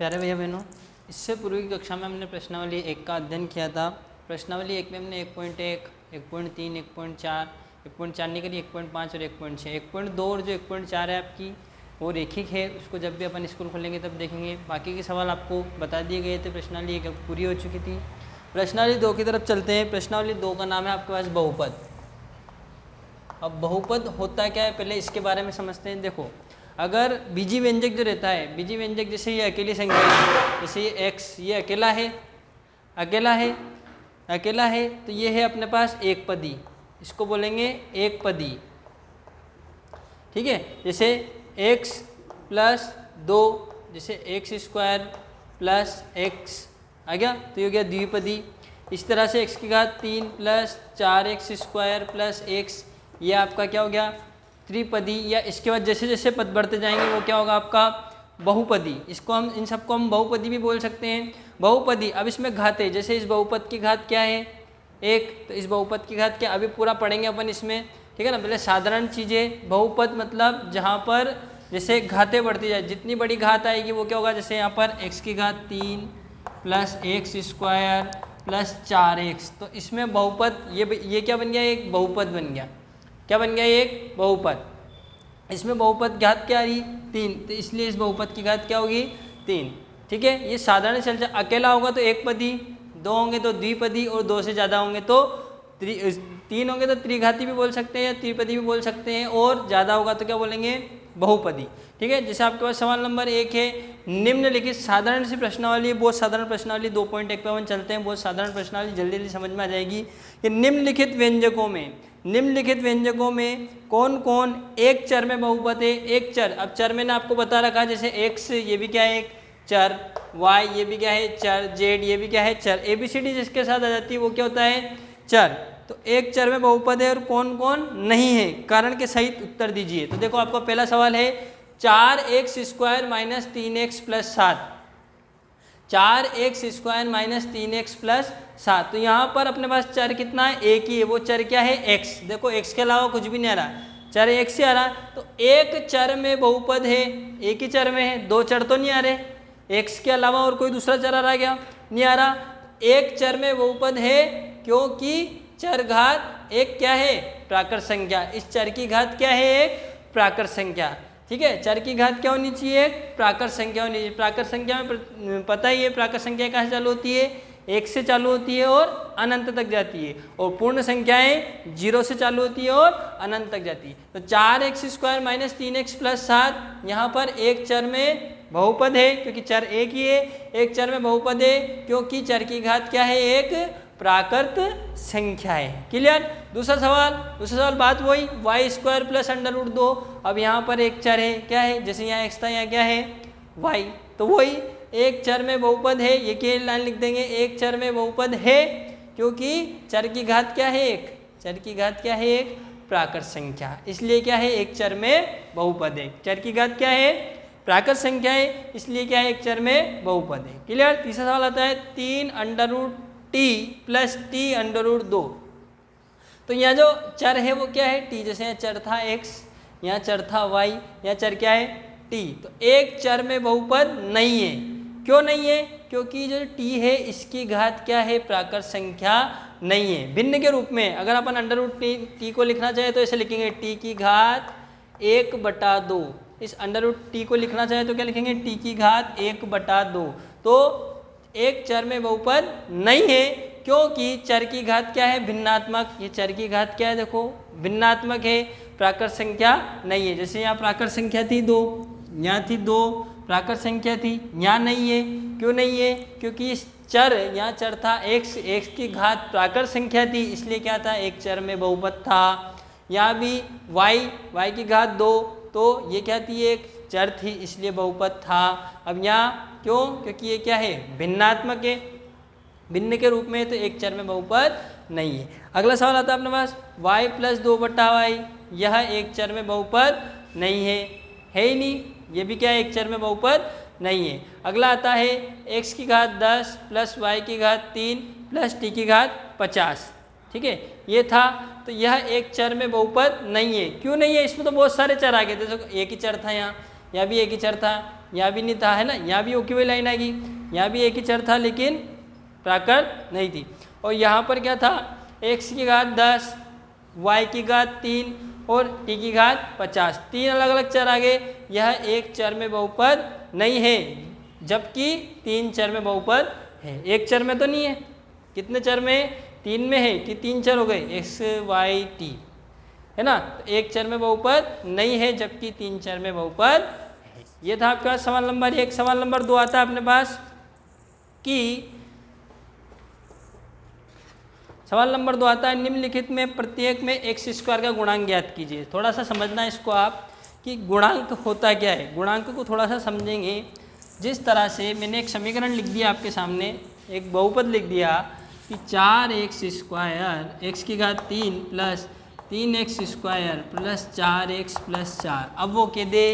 प्यारे भैया बहनों, इससे पूर्व की कक्षा में हमने प्रश्नावली 1 का अध्ययन किया था। प्रश्नावली 1 में हमने 1.1, 1.3, 1.4, 1.4 नहीं करी 1.5 और 1.6, 1.2 और जो 1.4 है आपकी वो रेखिक है। उसको जब भी अपन स्कूल खोलेंगे तब देखेंगे। बाकी के सवाल आपको बता दिए गए थे। प्रश्नावली 1 पूरी हो चुकी थी। प्रश्नावली 2 की तरफ चलते हैं। प्रश्नावली 2 का नाम है आपके पास बहुपद। अब बहुपद होता क्या है पहले इसके बारे में समझते हैं। देखो, अगर बीजी व्यंजक जो रहता है, बीजी व्यंजक जैसे ये अकेली संख्या है, जैसे ये x ये अकेला है, अकेला है तो ये है अपने पास एक पदी, इसको बोलेंगे एक पदी। ठीक है, जैसे x प्लस 2, जैसे x² प्लस x आ गया तो ये हो गया द्विपदी। इस तरह से x की घात 3 प्लस 4x² प्लस x, ये आपका क्या हो गया त्रिपदी। या इसके बाद जैसे जैसे पद बढ़ते जाएंगे वो क्या होगा आपका बहुपदी। इसको हम इन सबको हम बहुपदी भी बोल सकते हैं, बहुपदी। अब इसमें घात है, जैसे इस बहुपद की घात क्या है 1, तो इस बहुपद की घात क्या, अभी पूरा पढ़ेंगे अपन इसमें, ठीक है ना। पहले साधारण चीज़ें, बहुपद मतलब जहाँ पर जैसे घातें बढ़ती जाए, जितनी बड़ी घात आएगी वो क्या होगा, जैसे यहाँ पर x की घात 3 प्लस x² प्लस 4x, तो इसमें बहुपद ये क्या बन गया, एक बहुपद बन गया। क्या बन गया, एक बहुपद। इसमें बहुपद घात क्या आ रही 3, तो इसलिए इस बहुपद की घात क्या होगी 3। ठीक है, ये साधारण चल जाए। अकेला होगा तो एक पदी, 2 होंगे तो द्विपदी और 2 से ज़्यादा होंगे तो 3 होंगे तो त्रिघाती भी बोल सकते हैं या त्रिपदी भी बोल सकते हैं, और ज़्यादा होगा तो क्या बोलेंगे बहुपदी। ठीक है, जैसे आपके पास सवाल नंबर 1 है, निम्नलिखित साधारण सी प्रश्नावली, बहुत साधारण प्रश्नावली 2.1 पे अपन चलते हैं। बहुत साधारण प्रश्नावली जल्दी जल्दी समझ में आ जाएगी कि निम्नलिखित व्यंजकों में कौन कौन एक चर में बहुपद है। एक चर, अब चर मैंने आपको बता रखा, जैसे x ये भी क्या है एक चर, y ये भी क्या है चर, z ये भी क्या है चर, ABCD जिसके साथ आ जाती है वो क्या होता है चर। तो एक चर में बहुपद है और कौन कौन नहीं है, कारण के सहित उत्तर दीजिए। तो देखो आपका पहला सवाल है 4x² minus 3x plus 7, 4x² minus 3x plus 7। तो यहाँ पर अपने पास चर कितना है, एक ही है। वो चर क्या है x। देखो x के अलावा कुछ भी नहीं आ रहा, चर x से आ रहा, तो एक चर में बहुपद है, एक ही चर में है, 2 चर तो नहीं आ रहे, x के अलावा और कोई दूसरा चर आ रहा क्या, नहीं आ रहा। एक चर में बहुपद है क्योंकि चर घात एक क्या है प्राकृत संख्या, इस चर की घात क्या है एक प्राकृत संख्या। ठीक है, चर की घात क्या होनी चाहिए, प्राकृत संख्या होनी चाहिए। प्राकृत संख्या में पता ही है प्राकृत संख्या कहाँ से चालू होती है, 1 से चालू होती है और अनंत तक जाती है, और पूर्ण संख्याएं 0 से चालू होती है और अनंत तक जाती है। तो 4x² माइनस 3x प्लस 7 यहाँ पर एक चर में बहुपद है क्योंकि चर एक ही है। एक चर में बहुपद है क्योंकि चर की घात क्या है एक प्राकृत संख्या है। क्लियर। दूसरा सवाल बात वही, y² प्लस √2। अब यहाँ पर एक चर है, क्या है, जैसे यहाँ x था यहाँ क्या है y, तो वही एक चर में बहुपद है। ये क्या लाइन लिख देंगे, एक चर में बहुपद है क्योंकि चर की घात क्या है एक, चर की घात क्या है एक प्राकृत संख्या, इसलिए क्या है एक चर में बहुपद है। चर की घात क्या है प्राकृत संख्या है, इसलिए क्या है एक चर में बहुपद है। क्लियर। तीसरा सवाल आता है 3√t प्लस t√2। तो यहाँ जो चर है वो क्या है t, जैसे यहाँ चर था x, यहाँ चर था y, यहाँ चर क्या है t। तो एक चर में बहुपद नहीं है। क्यों नहीं है, क्योंकि जो t है इसकी घात क्या है प्राकृत संख्या नहीं है। भिन्न के रूप में अगर अपन √t को लिखना चाहे तो ऐसे लिखेंगे t की घात 1/2। इस √t को लिखना चाहे तो क्या लिखेंगे t की घात 1/2। तो एक चर में बहुपद नहीं है क्योंकि चर की घात क्या है भिन्नात्मक। ये चर की घात क्या है देखो भिन्नात्मक है, प्राकृत संख्या नहीं है। जैसे यहाँ प्राकृत संख्या थी 2, यहाँ थी 2 प्राकृत संख्या थी, यहाँ नहीं है। क्यों नहीं है, क्योंकि इस चर, यहाँ चर था x, x की घात प्राकृत संख्या थी, इसलिए क्या था एक चर में बहुपद था। यहाँ भी y की घात 2, तो ये क्या थी एक चर थी, इसलिए बहुपद था। अब यहाँ क्यों, क्योंकि ये क्या है भिन्नात्मक है, भिन्न के रूप में, तो एक चर में बहुपद नहीं है। अगला सवाल आता है अपने पास y प्लस 2/y, यह एक चर में बहुपद नहीं है, है ही नहीं, ये भी क्या है एक चर में बहुपद नहीं है। अगला आता है x की घात 10 प्लस y की घात 3 प्लस t की घात 50। ठीक है, ये था, तो यह एक चर में बहुपद नहीं है। क्यों नहीं है, इसमें तो बहुत सारे चर आ गए थे। देखो एक ही चर था, यहाँ भी एक ही चर था, यहाँ भी नहीं था, है ना, यहाँ भी ओकी हुई लाइन आएगी, यहाँ भी एक ही चर था लेकिन प्राकृत नहीं थी। और यहाँ पर क्या था, x की घात 10, y की घात 3 और t की घात 50, 3 अलग अलग चर आ गए। यह एक चर में बहुपद नहीं है, जबकि 3 चर में बहुपद है। एक चर में तो नहीं है, कितने चर में, 3 में है कि 3 चर हो गए x y t, है ना। तो एक चर में बहुपद नहीं है जबकि 3 चर में बहुपद है। ये था आपके पास सवाल नंबर 1। सवाल नंबर 2 आता है अपने पास कि सवाल नंबर 2 आता है निम्नलिखित में प्रत्येक में एक्स स्क्वायर का गुणांक ज्ञात कीजिए। थोड़ा सा समझना है इसको आप कि गुणांक होता क्या है, गुणांक को थोड़ा सा समझेंगे। जिस तरह से मैंने एक समीकरण लिख दिया आपके सामने, एक बहुपद लिख दिया कि 4x स्क्वायर x की घात 3 plus 3x square plus 4x plus 4। अब वो कह दे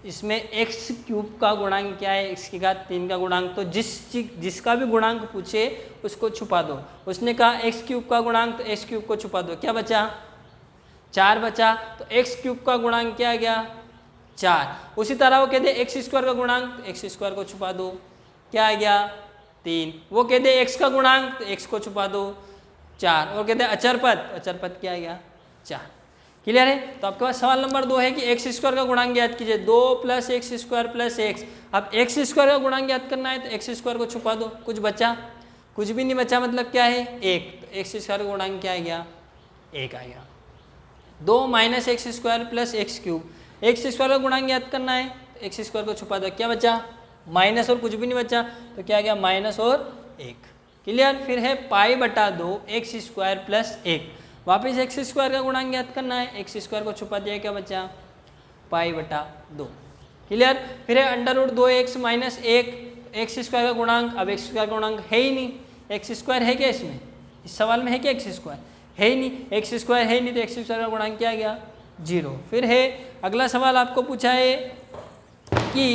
इसमें x क्यूब का गुणांक क्या है, x की घात 3 का गुणांक। तो जिसका भी गुणांक पूछे उसको छुपा दो। उसने कहा x क्यूब का गुणांक, तो x क्यूब को छुपा दो। क्या बचा, 4 बचा। तो x क्यूब का गुणांक क्या आ गया, 4। उसी तरह वो कह दे x स्क्वायर का गुणांक, x स्क्वायर को छुपा दो, क्या आ गया, 3। वो कह दे x का गुणांक, तो x को छुपा दो, 4। और कहते अचर पद, अचर पद क्या आ गया, 4। क्लियर है। तो आपके पास सवाल नंबर 2 है कि एक्स स्क्वायर का गुणांक ज्ञात कीजिए, 2 plus x square plus x. अब एक्स स्क्वायर का गुणांक ज्ञात करना है तो एक्स स्क्वायर को छुपा दो, कुछ बचा, कुछ भी नहीं बचा, मतलब क्या है, 1। तो एक्स स्क्वायर का गुणांक क्या आ गया, 1 आ गया। 2 minus x square plus x cube, x square का गुणांक ज्ञात करना है तो एक्स स्क्वायर को छुपा दो, क्या बचा, माइनस और कुछ भी नहीं बचा, तो क्या आ गया, माइनस और 1। क्लियर। फिर है पाई बटा 2 एक्स स्क्वायर प्लस 1। वापिस एक्स स्क्वायर का गुणांक ज्ञात करना है, एक्स स्क्वायर को छुपा दिया, क्या बचा, पाई बटा 2। क्लियर। फिर है under root 2x minus 1, x square का गुणांक। अब एक्स स्क्वायर का गुणांक है ही नहीं, एक्स स्क्वायर है क्या इसमें, इस सवाल में है क्या एक्स स्क्वायर, है ही नहीं, एक्स स्क्वायर है ही नहीं, तो एक्स स्क्वायर का गुणांक क्या आ गया, 0। फिर है अगला सवाल आपको पूछा है कि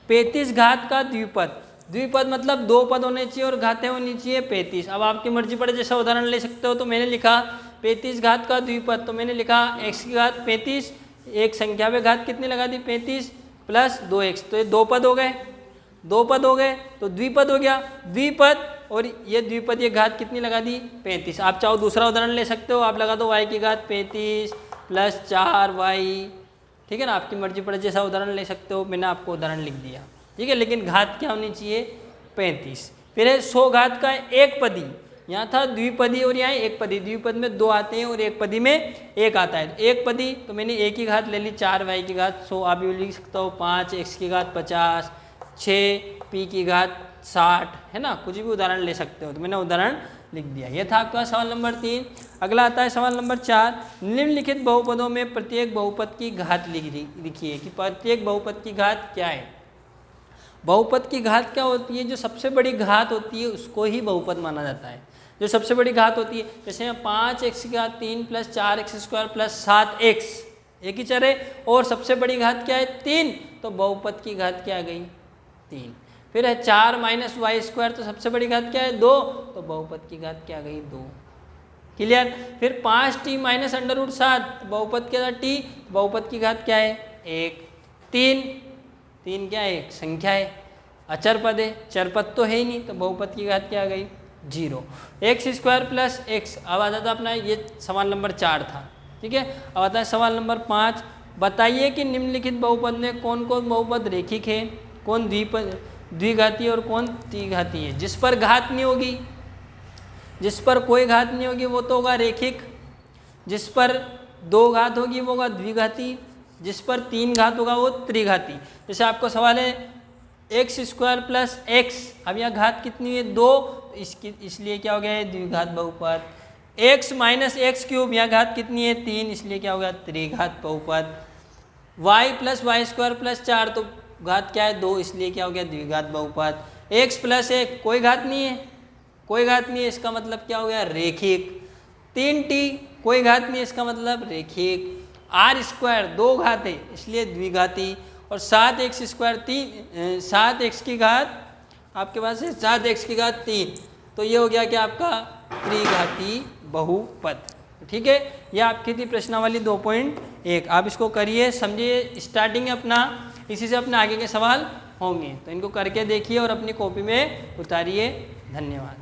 35 घात का द्विपद, द्विपद मतलब 2 पद होने चाहिए और घातें होनी चाहिए 35। अब आपकी मर्जी पड़े, जैसा उदाहरण ले सकते हो। तो मैंने लिखा 35 घात का द्विपद, तो मैंने लिखा x की घात 35, एक संख्या पे घात कितनी लगा दी, 35 प्लस 2x, तो ये 2 पद हो गए, 2 पद हो गए, तो द्विपद हो गया, द्विपद। और ये द्विपद, ये घात कितनी लगा दी, 35। आप चाहो दूसरा उदाहरण ले सकते हो, आप लगा दो y की घात 35 प्लस 4y, ठीक है ना, आपकी मर्जी पड़े, जैसा उदाहरण ले सकते हो। मैंने आपको उदाहरण लिख दिया, ठीक है, लेकिन घात क्या होनी चाहिए, 35। फिर है 100 घात का एक पदी, यहाँ था द्विपदी और यहाँ एक पदी, द्विपद में 2 आते हैं और एक पदी में 1 आता है। एक पदी तो मैंने 1 की घात ले ली, 4y की घात 100, आप भी लिख सकता हो 5 x की घात 50, 6 p की घात 60, है ना, कुछ भी उदाहरण ले सकते हो। तो मैंने उदाहरण लिख दिया। यह था आपका सवाल नंबर 3। अगला आता है सवाल नंबर 4, निम्नलिखित बहुपदों में प्रत्येक बहुपद की घात लिखिए कि प्रत्येक बहुपद की घात क्या है। बहुपद की घात क्या होती है, जो सबसे बड़ी घात होती है उसको ही बहुपद माना जाता है। जो सबसे बड़ी घात होती है, जैसे 5x की घात 3 plus 4x square plus 7x, एक ही चर है, और सबसे बड़ी घात क्या है, 3, तो बहुपद की घात क्या आ गई, 3। फिर है 4 माइनस वाई स्क्वायर, तो सबसे बड़ी घात क्या है, 2, तो बहुपद की घात क्या आ गई, 2। क्लियर। फिर 5t माइनस अंडर रूट 7, बहुपद क्या था, t, बहुपद की घात क्या है, 1। 3 क्या है, एक संख्या है, अचर पद है, चरपद तो है ही नहीं, तो बहुपद की घात क्या आ गई, 0। X square plus x. अब आता था अपना, ये सवाल नंबर 4 था, ठीक है। अब आता है सवाल नंबर 5, बताइए कि निम्नलिखित बहुपद में कौन कौन बहुपद रेखिक है, कौन द्विघाती और कौन त्रिघाती है। जिस पर घात नहीं होगी, जिस पर कोई घात नहीं होगी वो तो होगा रेखिक, जिस पर 2 घात होगी वो होगा द्विघाती, जिस पर 3 घात होगा वो त्रिघाती। जैसे आपको सवाल है एक्स स्क्वायर प्लस एक्स, अब यहाँ घात कितनी है, 2, तो इसलिए क्या हो गया है, द्विघात बहुपद। एक्स माइनस एक्स क्यूब, यहाँ घात कितनी है, 3, इसलिए क्या हो गया, त्रिघात बहुपद। Y plus y square plus 4, तो घात क्या है, 2, इसलिए क्या हो गया, द्विघात बहुपद। एक्स प्लस 1, कोई घात नहीं है, कोई घात नहीं है, इसका मतलब क्या हो गया, रेखिक। 3t, कोई घात नहीं है, इसका मतलब रेखिक। आर स्क्वायर, 2 घात है, इसलिए द्विघाती। और 7x स्क्वायर 3, 7x की घात आपके पास है 7x की घात 3, तो ये हो गया क्या आपका त्रिघाती बहुपद, ठीक है। ये आपकी थी प्रश्नावली 2.1। आप इसको करिए, समझिए, स्टार्टिंग अपना इसी से अपने आगे के सवाल होंगे। तो इनको करके देखिए और अपनी कॉपी में उतारिए। धन्यवाद।